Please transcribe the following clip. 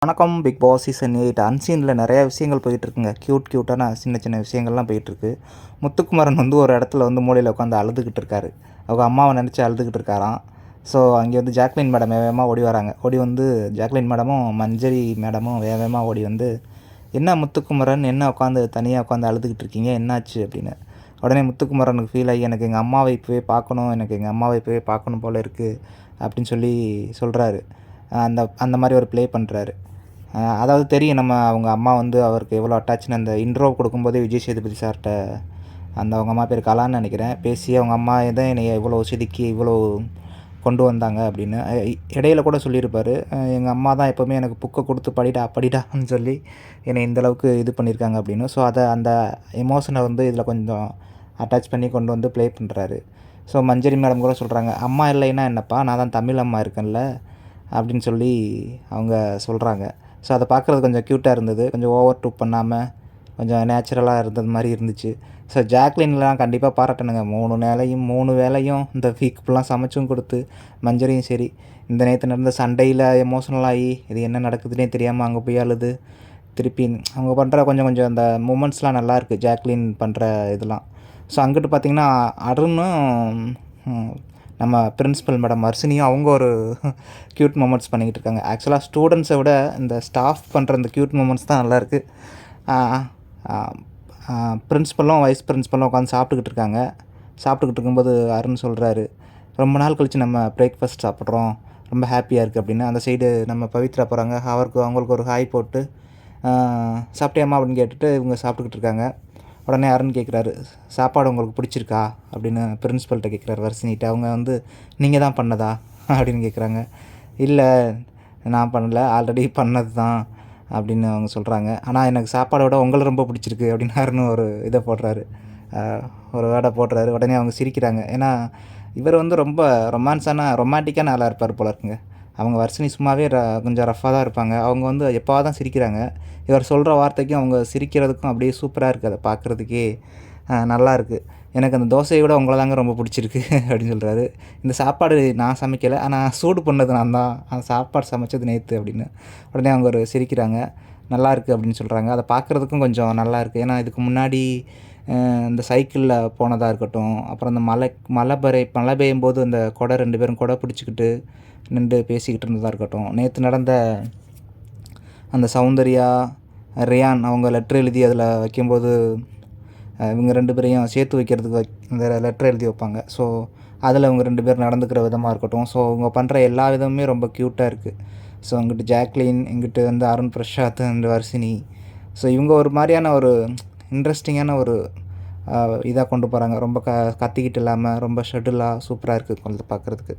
வணக்கம். Big Boss season 8 அன்சீனில் நிறையா விஷயங்கள் போயிட்டுருக்குங்க. க்யூட்டான சின்ன சின்ன விஷயங்கள்லாம் போயிட்டுருக்கு. முத்துக்குமரன் வந்து ஒரு இடத்துல வந்து மூலையில் உட்காந்து அழுதுகிட்டு இருக்காரு. அவங்க அம்மாவை நினச்சி அழுதுகிட்டு இருக்காராம். ஸோ அங்கே வந்து ஜாக்லின் மேடம் வேகமாக ஓடி வராங்க. ஓடி வந்து ஜாக்லின் மேடமும் மஞ்சரி மேடமும் வேகமாக ஓடி வந்து, என்ன முத்துக்குமரன், என்ன உட்காந்து தனியாக உட்காந்து அழுதுகிட்டு இருக்கீங்க, என்னாச்சு அப்படின்னு. உடனே முத்துக்குமரனுக்கு ஃபீல் ஆகி, எனக்கு எங்கள் அம்மாவை இப்போவே பார்க்கணும், எனக்கு எங்கள் அம்மாவை இப்போவே பார்க்கணும் போல் இருக்குது அப்படின்னு சொல்லி சொல்கிறாரு. அந்த அந்த மாதிரி ஒரு ப்ளே பண்ணுறாரு. அதாவது தெரியும், அவங்க அம்மா வந்து அவருக்கு எவ்வளோ அட்டாச்சுன்னு அந்த இன்ட்ரோ கொடுக்கும்போதே விஜய் சேதுபதி சார்கிட்ட, அவங்க அம்மா பேர் கலான்னு நினைக்கிறேன், பேசி அவங்க அம்மா தான் என்னை இவ்வளோ செதுக்கி இவ்வளோ கொண்டு வந்தாங்க அப்படின்னு. இடையில கூட சொல்லியிருப்பார், எங்கள் அம்மா தான் எப்போவுமே எனக்கு புக்கை கொடுத்து படிடான்னு சொல்லி என்னை இந்தளவுக்கு இது பண்ணியிருக்காங்க அப்படின்னு. ஸோ அந்த எமோஷனை வந்து இதில் கொஞ்சம் அட்டாச் பண்ணி கொண்டு வந்து ப்ளே பண்ணுறாரு. ஸோ மஞ்சரி மேடம் கூட சொல்கிறாங்க, அம்மா இல்லைன்னா என்னப்பா, நான் தான் தமிழ் அம்மா இருக்கேன்ல அப்படின்னு சொல்லி அவங்க சொல்கிறாங்க. ஸோ அதை பார்க்குறது கொஞ்சம் க்யூட்டாக இருந்தது. கொஞ்சம் ஓவர் டூ பண்ணாமல் கொஞ்சம் நேச்சுரலாக இருந்தது மாதிரி இருந்துச்சு. ஸோ ஜாக்லின்லாம் கண்டிப்பாக பாராட்டணுங்க. 3 வேளையும் இந்த வீக் ஃபுல்லாக சமைச்சும் கொடுத்து, மஞ்சரியும் சரி, இந்த நேற்று நடந்த சண்டையில் எமோஷனல் ஆகி இது என்ன நடக்குதுன்னே தெரியாமல் அங்கே போய் அழுது, திருப்பி அவங்க பண்ணுற கொஞ்சம் அந்த மூமெண்ட்ஸ்லாம் நல்லாயிருக்கு, ஜாக்லின் பண்ணுற இதெல்லாம். ஸோ அங்கிட்டு பார்த்திங்கன்னா அருணும் நம்ம பிரின்சிபல் மேடம் வர்ஷினியும் அவங்க ஒரு க்யூட் மூமெண்ட்ஸ் பண்ணிக்கிட்டு இருக்காங்க. ஆக்சுவலாக ஸ்டூடெண்ட்ஸை விட இந்த ஸ்டாஃப் பண்ணுற இந்த க்யூட் மூமெண்ட்ஸ் தான் நல்லாயிருக்கு. பிரின்சிபலும் வைஸ் பிரின்சிபலும் உட்காந்து சாப்பிட்டுக்கிட்டு இருக்கும்போது அருண் சொல்கிறாரு, ரொம்ப நாள் கழித்து நம்ம பிரேக்ஃபாஸ்ட் சாப்பிட்றோம், ரொம்ப ஹாப்பியாக இருக்குது அப்படின்னு. அந்த சைடு நம்ம பவித்ரா போகிறாங்க. அவங்களுக்கு ஒரு ஹாய் போட்டு, சாப்பிட்டியாம்மா அப்படின்னு கேட்டுட்டு இவங்க சாப்பிட்டுக்கிட்டு இருக்காங்க. உடனே அருண் கேட்குறாரு, சாப்பாடு உங்களுக்கு பிடிச்சிருக்கா அப்படின்னு பிரின்ஸிபல்கிட்ட கேட்குறாரு வர்ஷினிகிட்ட. அவங்க வந்து, நீங்கள் தான் பண்ணதா அப்படின்னு கேட்குறாங்க. இல்லை, நான் பண்ணல, ஆல்ரெடி பண்ணது தான் அப்படின்னு அவங்க சொல்கிறாங்க. ஆனால் எனக்கு சாப்பாடை விட உங்களை ரொம்ப பிடிச்சிருக்கு அப்படின்னு அருண் ஒரு இதை போடுறாரு, ஒரு வேர்டை போடுறாரு. உடனே அவங்க சிரிக்கிறாங்க. ஏன்னா இவர் வந்து ரொம்ப ரொமான்டிக்கான ஆளாக இருப்பார் போல இருக்குங்க. அவங்க வர்ஷினி சும்மாவே கொஞ்சம் ரஃப்பாக தான் இருப்பாங்க. அவங்க வந்து எப்போவாக தான் சிரிக்கிறாங்க. இவர் சொல்கிற வார்த்தைக்கும் அவங்க சிரிக்கிறதுக்கும் அப்படியே சூப்பராக இருக்குது. அதை பார்க்குறதுக்கே நல்லா இருக்குது. எனக்கு அந்த தோசையை விட உங்களை தாங்க ரொம்ப பிடிச்சிருக்கு அப்படின்னு சொல்கிறாரு. இந்த சாப்பாடு நான் சமைக்கலை, ஆனால் சூடு பண்ணது நான் தான், அந்த சாப்பாடு சமைச்சது நேற்று அப்படின்னு. உடனே அவங்க ஒரு சிரிக்கிறாங்க. நல்லாயிருக்கு அப்படின்னு சொல்கிறாங்க. அதை பார்க்குறதுக்கும் கொஞ்சம் நல்லாயிருக்கு. ஏன்னா இதுக்கு முன்னாடி இந்த சைக்கிளில் போனதாக இருக்கட்டும், அப்புறம் அந்த மழை பெய்யும்போது அந்த 2 பேரும் குடை பிடிச்சிக்கிட்டு நின்று பேசிக்கிட்டு இருந்ததாக இருக்கட்டும், நேற்று நடந்த அந்த சௌந்தர்யா, ரியான் அவங்க லெட்ரு எழுதி அதில் வைக்கும்போது, இவங்க 2 பேரையும் சேர்த்து வைக்கிறதுக்கு அந்த லெட்ரு எழுதி வைப்பாங்க. ஸோ அதில் இவங்க 2 பேர் நடந்துக்கிற விதமாக இருக்கட்டும், ஸோ அவங்க பண்ணுற எல்லா விதமுமே ரொம்ப க்யூட்டாக இருக்குது. ஸோ அங்கிட்டு ஜாக்லின், இங்கிட்டு வந்து அருண் பிரசாத் அண்ட் வர்ஷினி, ஸோ இவங்க ஒரு மாதிரியான ஒரு இன்ட்ரெஸ்டிங்கான ஒரு இதாக கொண்டு போகிறாங்க. ரொம்ப கத்திக்கிட்டு இல்லாமல் ரொம்ப ஷெட்டிலாக சூப்பராக இருக்குது பார்க்குறதுக்கு.